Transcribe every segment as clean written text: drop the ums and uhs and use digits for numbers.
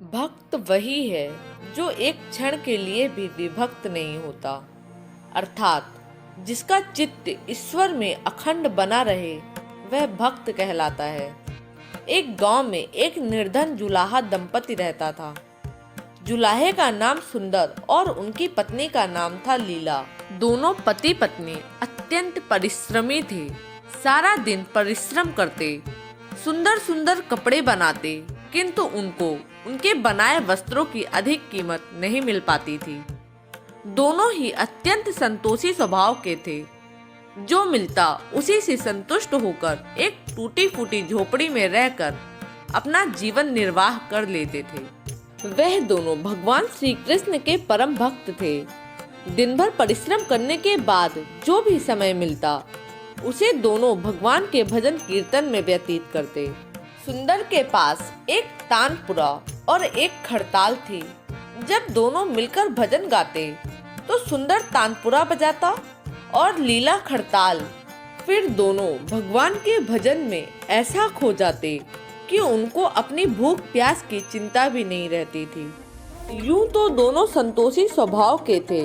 भक्त वही है जो एक क्षण के लिए भी विभक्त नहीं होता, अर्थात जिसका चित्त ईश्वर में अखंड बना रहे, वह भक्त कहलाता है। एक गांव में एक निर्धन जुलाहा दंपति रहता था। जुलाहे का नाम सुंदर और उनकी पत्नी का नाम था लीला। दोनों पति पत्नी अत्यंत परिश्रमी थे। सारा दिन परिश्रम करते, सुंदर सुंदर कपड़े बनाते, किंतु उनको उनके बनाए वस्त्रों की अधिक कीमत नहीं मिल पाती थी। दोनों ही अत्यंत संतोषी स्वभाव के थे। जो मिलता उसी से संतुष्ट होकर एक टूटी फूटी झोपड़ी में रहकर अपना जीवन निर्वाह कर लेते थे। वह दोनों भगवान श्री कृष्ण के परम भक्त थे। दिन भर परिश्रम करने के बाद जो भी समय मिलता उसे दोनों भगवान के भजन कीर्तन में व्यतीत करते। सुंदर के पास एक तानपुरा और एक खड़ताल थी। जब दोनों मिलकर भजन गाते तो सुंदर तानपुरा बजाता और लीला खड़ताल। फिर दोनों भगवान के भजन में ऐसा खो जाते कि उनको अपनी भूख प्यास की चिंता भी नहीं रहती थी। यूं तो दोनों संतोषी स्वभाव के थे।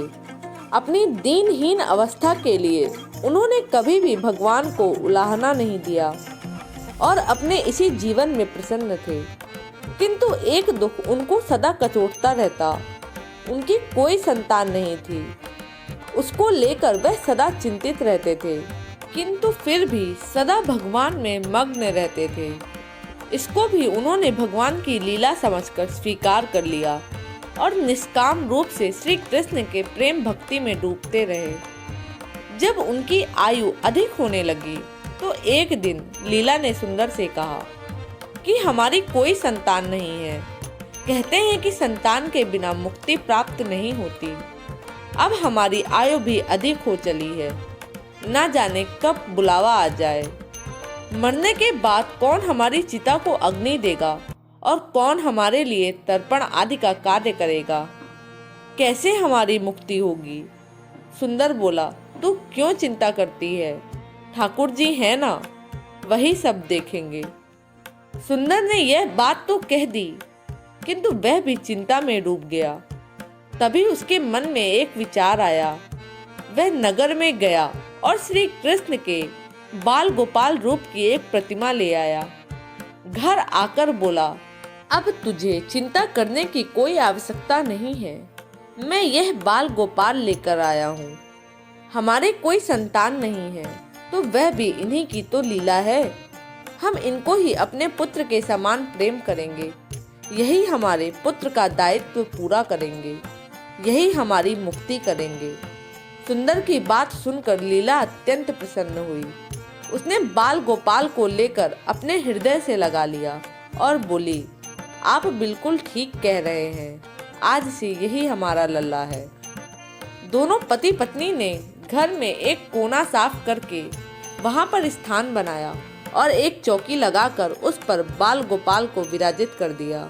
अपनी दीनहीन अवस्था के लिए उन्होंने कभी भी भगवान को उलाहना नहीं दिया और अपने इसी जीवन में प्रसन्न थे। किंतु एक दुख उनको सदा कचोटता रहता। उनकी कोई संतान नहीं थी। उसको लेकर वह सदा चिंतित रहते थे, किंतु फिर भी सदा भगवान में मग्न रहते थे। इसको भी उन्होंने भगवान की लीला समझकर स्वीकार कर लिया और निष्काम रूप से श्री कृष्ण के प्रेम भक्ति में डूबते रहे। जब उनकी आयु अधिक होने लगी तो एक दिन लीला ने सुंदर से कहा कि हमारी कोई संतान नहीं है। कहते हैं कि संतान के बिना मुक्ति प्राप्त नहीं होती। अब हमारी आयु भी अधिक हो चली है, न जाने कब बुलावा आ जाए। मरने के बाद कौन हमारी चिता को अग्नि देगा और कौन हमारे लिए तर्पण आदि का कार्य करेगा? कैसे हमारी मुक्ति होगी? सुंदर बोला, तू क्यों चिंता करती है? ठाकुर जी है ना, वही सब देखेंगे। सुंदर ने यह बात तो कह दी, किंतु वह भी चिंता में डूब गया। तभी उसके मन में एक विचार आया। वह नगर में गया और श्री कृष्ण के बाल गोपाल रूप की एक प्रतिमा ले आया। घर आकर बोला, अब तुझे चिंता करने की कोई आवश्यकता नहीं है। मैं यह बाल गोपाल लेकर आया हूँ। हमारे कोई संतान नहीं है, तो वह भी इन्हीं की तो लीला है। हम इनको ही अपने पुत्र के समान प्रेम करेंगे। यही हमारे पुत्र का दायित्व पूरा करेंगे। यही हमारी मुक्ति करेंगे। सुंदर की बात सुनकर लीला अत्यंत प्रसन्न हुई। उसने बाल गोपाल को लेकर अपने हृदय से लगा लिया और बोली, आप बिल्कुल ठीक कह रहे हैं। आज से यही हमारा लल्ला है। दोनों पति पत्नी ने घर में एक कोना साफ करके वहां पर स्थान बनाया और एक चौकी लगाकर उस पर बाल गोपाल को विराजित कर दिया।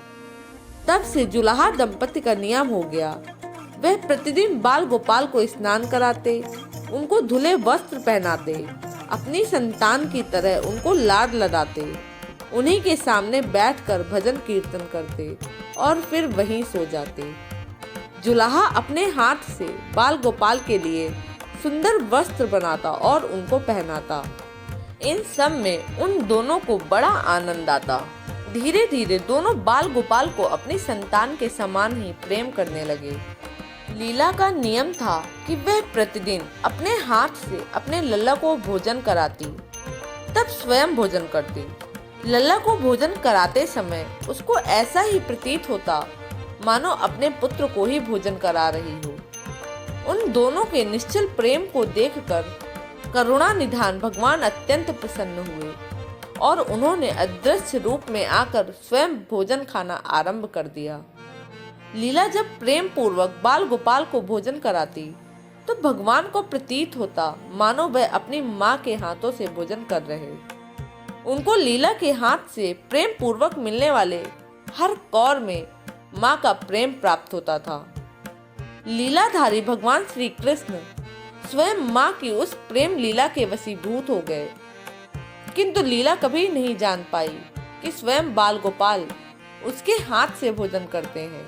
तब से जुलाहा दंपति का नियम हो गया। वह प्रतिदिन बाल गोपाल को स्नान कराते, उनको धुले वस्त्र पहनाते, अपनी संतान की तरह उनको लाड लडाते, उन्हीं के सामने बैठकर भजन कीर्तन करते और फिर वहीं सो जाते। जुलाहा अपने हाथ से बाल गोपाल के लिए सुंदर वस्त्र बनाता और उनको पहनाता। इन सब में उन दोनों को बड़ा आनंद आता। धीरे धीरे दोनों बाल गोपाल को अपनी संतान के समान ही प्रेम करने लगे। लीला का नियम था कि वह प्रतिदिन अपने हाथ से अपने लल्ला को भोजन कराती, तब स्वयं भोजन करती। लल्ला को भोजन कराते समय उसको ऐसा ही प्रतीत होता मानो अपने पुत्र को ही भोजन करा रही हो। उन दोनों के निश्चल प्रेम को देखकर करुणा निधान भगवान अत्यंत प्रसन्न हुए और उन्होंने अदृश्य रूप में आकर स्वयं भोजन खाना आरंभ कर दिया। लीला जब प्रेम पूर्वक बाल गोपाल को भोजन कराती तो भगवान को प्रतीत होता मानो वह अपनी माँ के हाथों से भोजन कर रहे। उनको लीला के हाथ से प्रेम पूर्वक मिलने वाले हर कौर में माँ का प्रेम प्राप्त होता था। लीलाधारी भगवान श्री कृष्ण स्वयं माँ की उस प्रेम लीला के वशीभूत हो गए, किंतु लीला कभी नहीं जान पाई कि स्वयं बाल गोपाल उसके हाथ से भोजन करते हैं।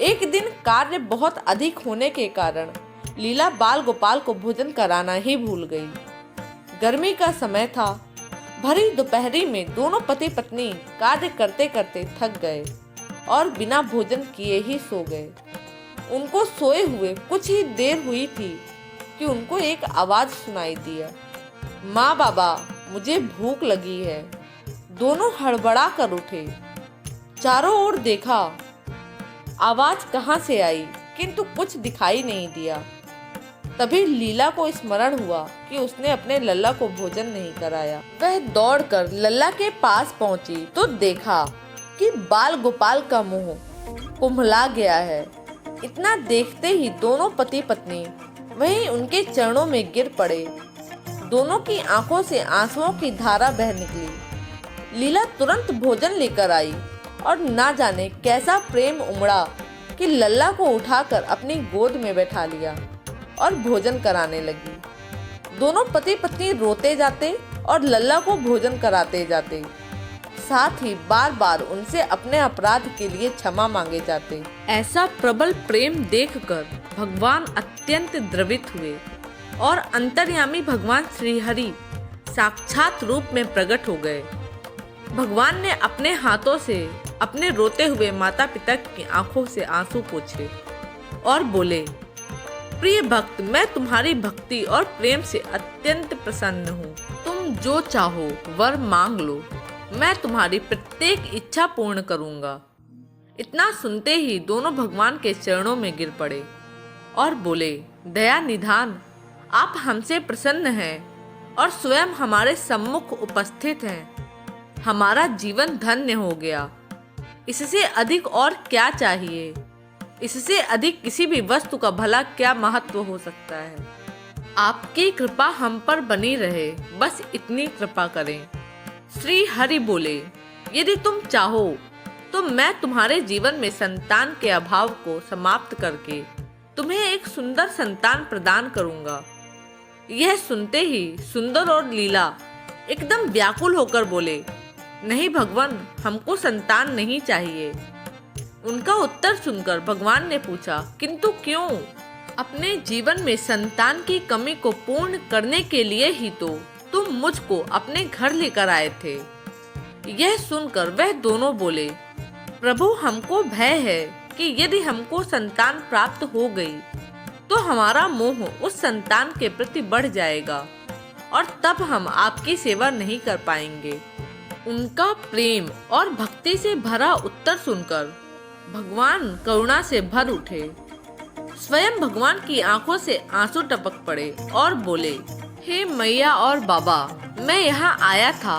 एक दिन कार्य बहुत अधिक होने के कारण लीला बाल गोपाल को भोजन कराना ही भूल गई। गर्मी का समय था। भरी दोपहरी में दोनों पति पत्नी कार्य करते करते थक गए और बिना भोजन किए ही सो गए। उनको सोए हुए कुछ ही देर हुई थी कि उनको एक आवाज सुनाई दिया, माँ बाबा मुझे भूख लगी है। दोनों हड़बड़ा कर उठे, चारों ओर देखा, आवाज कहाँ से आई, किंतु कुछ दिखाई नहीं दिया। तभी लीला को स्मरण हुआ कि उसने अपने लल्ला को भोजन नहीं कराया। वह दौड़कर लल्ला के पास पहुंची तो देखा कि बाल गोपाल का मुंह कुम्हला गया है। इतना देखते ही दोनों पति पत्नी वहीं उनके चरणों में गिर पड़े। दोनों की आंखों से आंसुओं की धारा बह निकली। लीला तुरंत भोजन लेकर आई और ना जाने कैसा प्रेम उमड़ा कि लल्ला को उठाकर अपनी गोद में बैठा लिया और भोजन कराने लगी। दोनों पति पत्नी रोते जाते और लल्ला को भोजन कराते जाते, साथ ही बार बार उनसे अपने अपराध के लिए क्षमा मांगे जाते। ऐसा प्रबल प्रेम देखकर भगवान अत्यंत द्रवित हुए और अंतर्यामी भगवान श्रीहरि साक्षात रूप में प्रकट हो गए। भगवान ने अपने हाथों से अपने रोते हुए माता पिता की आंखों से आंसू पोंछे और बोले, प्रिय भक्त, मैं तुम्हारी भक्ति और प्रेम से अत्यंत प्रसन्न हूँ। तुम जो चाहो वर मांग लो, मैं तुम्हारी प्रत्येक इच्छा पूर्ण करूँगा। इतना सुनते ही दोनों भगवान के चरणों में गिर पड़े और बोले, दया निधान, आप हमसे प्रसन्न हैं और स्वयं हमारे सम्मुख उपस्थित हैं। हमारा जीवन धन्य हो गया। इससे अधिक और क्या चाहिए? इससे अधिक किसी भी वस्तु का भला क्या महत्व हो सकता है? आपकी कृपा हम पर बनी रहे, बस इतनी कृपा करें। श्री हरि बोले, यदि तुम चाहो तो मैं तुम्हारे जीवन में संतान के अभाव को समाप्त करके तुम्हें एक सुंदर संतान प्रदान करूंगा। यह सुनते ही सुंदर और लीला एकदम व्याकुल होकर बोले, नहीं भगवान, हमको संतान नहीं चाहिए। उनका उत्तर सुनकर भगवान ने पूछा, किंतु क्यों? अपने जीवन में संतान की कमी को पूर्ण करने के लिए ही तो तुम मुझको अपने घर लेकर आए थे। यह सुनकर वह दोनों बोले, प्रभु, हमको भय है कि यदि हमको संतान प्राप्त हो गई तो हमारा मोह उस संतान के प्रति बढ़ जाएगा और तब हम आपकी सेवा नहीं कर पाएंगे। उनका प्रेम और भक्ति से भरा उत्तर सुनकर भगवान करुणा से भर उठे। स्वयं भगवान की आंखों से आंसू टपक पड़े और बोले, हे मैया और बाबा, मैं यहाँ आया था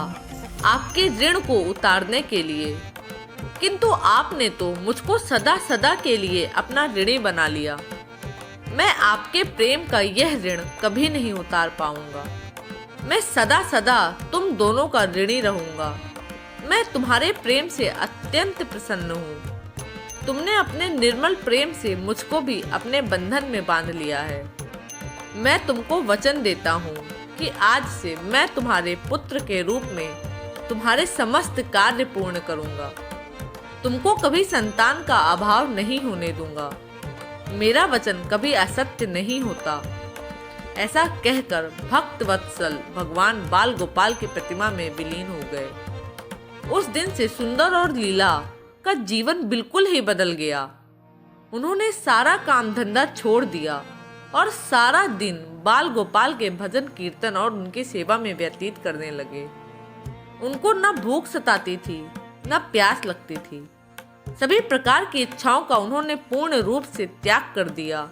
आपके ऋण को उतारने के लिए, किंतु आपने तो मुझको सदा सदा के लिए अपना ऋणी बना लिया। मैं आपके प्रेम का यह ऋण कभी नहीं उतार पाऊंगा। मैं सदा सदा तुम दोनों का ऋणी रहूंगा। मैं तुम्हारे प्रेम से अत्यंत प्रसन्न हूँ। तुमने अपने निर्मल प्रेम से मुझको भी अपने बंधन में बांध लिया है। मैं तुमको वचन देता हूँ कि आज से मैं तुम्हारे पुत्र के रूप में तुम्हारे समस्त कार्य पूर्ण करूँगा। तुमको कभी संतान का अभाव नहीं होने दूंगा। मेरा वचन कभी असत्य नहीं होता। ऐसा कहकर भक्त वत्सल भगवान बाल गोपाल की प्रतिमा में विलीन हो गए। उस दिन से सुंदर और लीला का जीवन बिल्कुल ही बदल गया। उन्होंने सारा काम धंधा छोड़ दिया और सारा दिन बाल गोपाल के भजन कीर्तन और उनकी सेवा में व्यतीत करने लगे। उनको न भूख सताती थी, न प्यास लगती थी। सभी प्रकार की इच्छाओं का उन्होंने पूर्ण रूप से त्याग कर दिया।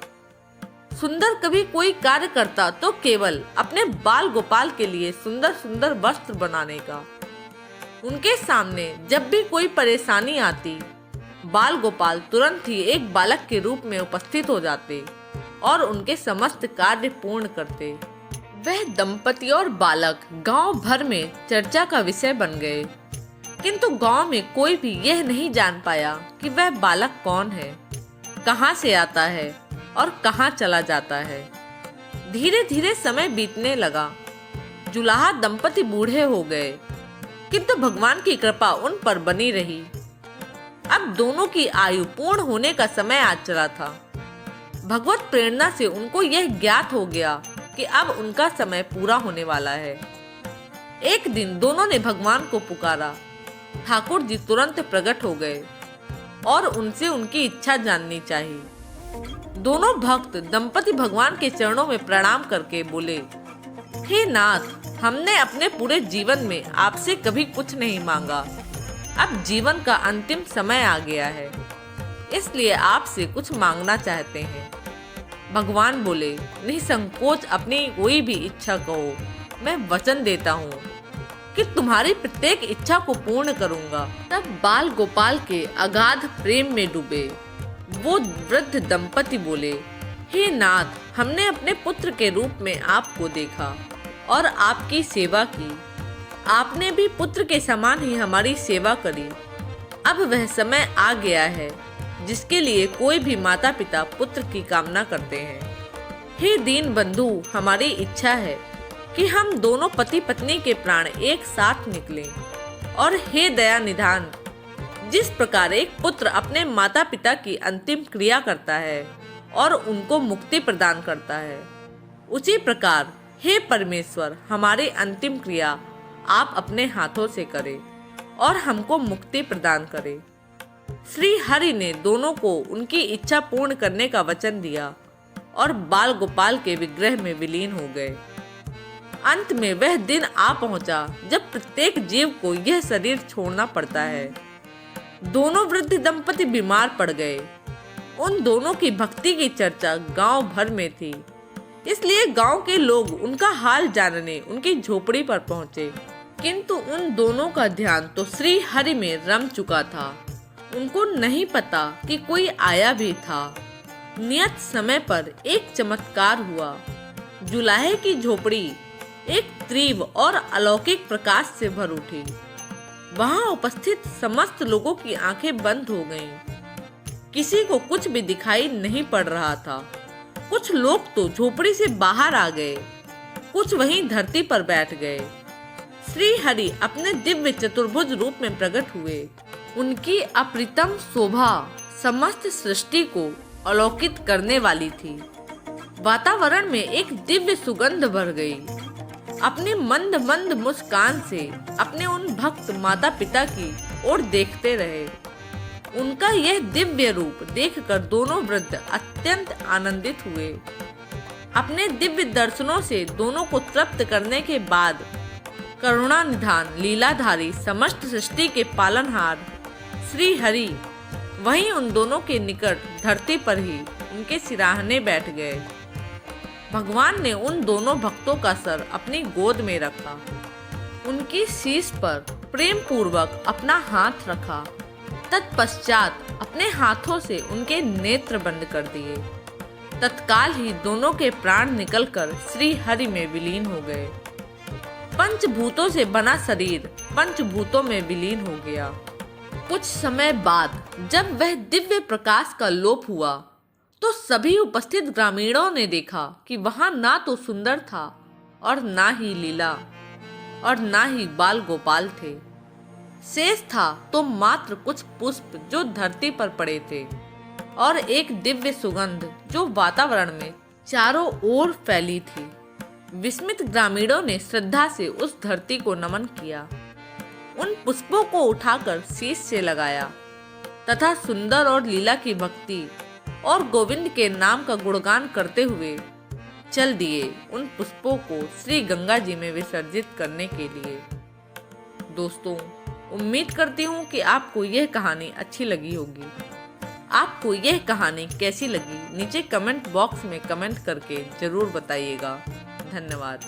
सुंदर कभी कोई कार्य करता तो केवल अपने बाल गोपाल के लिए सुंदर सुंदर वस्त्र बनाने का। उनके सामने जब भी कोई परेशानी आती, बाल गोपाल तुरंत ही एक बालक के रूप में उपस्थित हो जाते और उनके समस्त कार्य पूर्ण करते। वह दंपति और बालक गांव भर में चर्चा का विषय बन गए, किंतु गांव में कोई भी यह नहीं जान पाया कि वह बालक कौन है, कहां से आता है और कहां चला जाता है। धीरे धीरे समय बीतने लगा। जुलाहा दंपति बूढ़े हो गए, किंतु भगवान की कृपा उन पर बनी रही। अब दोनों की आयु पूर्ण होने का समय आ चला था। भगवत प्रेरणा से उनको यह ज्ञात हो गया कि अब उनका समय पूरा होने वाला है। एक दिन दोनों ने भगवान को पुकारा। ठाकुर जी तुरंत प्रकट हो गए और उनसे उनकी इच्छा जाननी चाहिए। दोनों भक्त दंपति भगवान के चरणों में प्रणाम करके बोले, हे नाथ, हमने अपने पूरे जीवन में आपसे कभी कुछ नहीं मांगा। अब जीवन का अंतिम समय आ गया है, इसलिए आपसे कुछ मांगना चाहते हैं। भगवान बोले, निसंकोच अपनी कोई भी इच्छा कहो, मैं वचन देता हूँ कि तुम्हारी प्रत्येक इच्छा को पूर्ण करूंगा। तब बाल गोपाल के अगाध प्रेम में डूबे वो वृद्ध दंपति बोले, हे नाथ, हमने अपने पुत्र के रूप में आपको देखा और आपकी सेवा की। आपने भी पुत्र के समान ही हमारी सेवा करी। अब वह समय आ गया है जिसके लिए कोई भी माता पिता पुत्र की कामना करते हैं। हे दीन बंधु, हमारी इच्छा है कि हम दोनों पति पत्नी के प्राण एक साथ निकलें। और हे दया निधान, जिस प्रकार एक पुत्र अपने माता पिता की अंतिम क्रिया करता है और उनको मुक्ति प्रदान करता है, उसी प्रकार हे परमेश्वर, हमारी अंतिम क्रिया आप अपने हाथों से करें और हमको मुक्ति प्रदान करें। श्री हरि ने दोनों को उनकी इच्छा पूर्ण करने का वचन दिया और बाल गोपाल के विग्रह में विलीन हो गए। अंत में वह दिन आ पहुंचा जब प्रत्येक जीव को यह शरीर छोड़ना पड़ता है। दोनों वृद्ध दंपति बीमार पड़ गए। उन दोनों की भक्ति की चर्चा गांव भर में थी, इसलिए गांव के लोग उनका हाल जानने उनकी झोपड़ी पर पहुंचे। किंतु उन दोनों का ध्यान तो श्री हरि में रम चुका था। उनको नहीं पता कि कोई आया भी था। नियत समय पर एक चमत्कार हुआ। जुलाहे की झोपड़ी एक तीव्र और अलौकिक प्रकाश से भर उठी। वहां उपस्थित समस्त लोगों की आंखें बंद हो गईं। किसी को कुछ भी दिखाई नहीं पड़ रहा था। कुछ लोग तो झोपड़ी से बाहर आ गए, कुछ वहीं धरती पर बैठ गए। श्री हरि अपने दिव्य चतुर्भुज रूप में प्रकट हुए। उनकी अप्रतिम शोभा समस्त सृष्टि को अलौकित करने वाली थी। वातावरण में एक दिव्य सुगंध भर गई। अपनी मंद मंद मुस्कान से अपने उन भक्त माता पिता की ओर देखते रहे। उनका यह दिव्य रूप देखकर दोनों वृद्ध अत्यंत आनंदित हुए। अपने दिव्य दर्शनों से दोनों को तृप्त करने के बाद करुणा निधान लीलाधारी समस्त सृष्टि के पालनहार श्री हरि वहीं उन दोनों के निकट धरती पर ही उनके सिराहने बैठ गए। भगवान ने उन दोनों भक्तों का सर अपनी गोद में रखा, उनकी शीश पर प्रेम पूर्वक अपना हाथ रखा। तत्पश्चात अपने हाथों से उनके नेत्र बंद कर दिए। तत्काल ही दोनों के प्राण निकलकर श्री हरि में विलीन हो गए। पंचभूतों से बना शरीर पंचभूतों में विलीन हो गया। कुछ समय बाद जब वह दिव्य प्रकाश का लोप हुआ तो सभी उपस्थित ग्रामीणों ने देखा कि वहां ना तो सुंदर था और ना ही लीला और ना ही बाल गोपाल थे। शेष था तो मात्र कुछ पुष्प जो धरती पर पड़े थे और एक दिव्य सुगंध जो वातावरण में चारों ओर फैली थी। विस्मित ग्रामीणों ने श्रद्धा से उस धरती को नमन किया। उन पुष्पों को उठाकर शीश से लगाया तथा सुंदर और लीला की भक्ति और गोविंद के नाम का गुणगान करते हुए चल दिए उन पुष्पों को श्री गंगा जी में विसर्जित करने के लिए। दोस्तों, उम्मीद करती हूँ कि आपको यह कहानी अच्छी लगी होगी। आपको यह कहानी कैसी लगी नीचे कमेंट बॉक्स में कमेंट करके जरूर बताइएगा। धन्यवाद।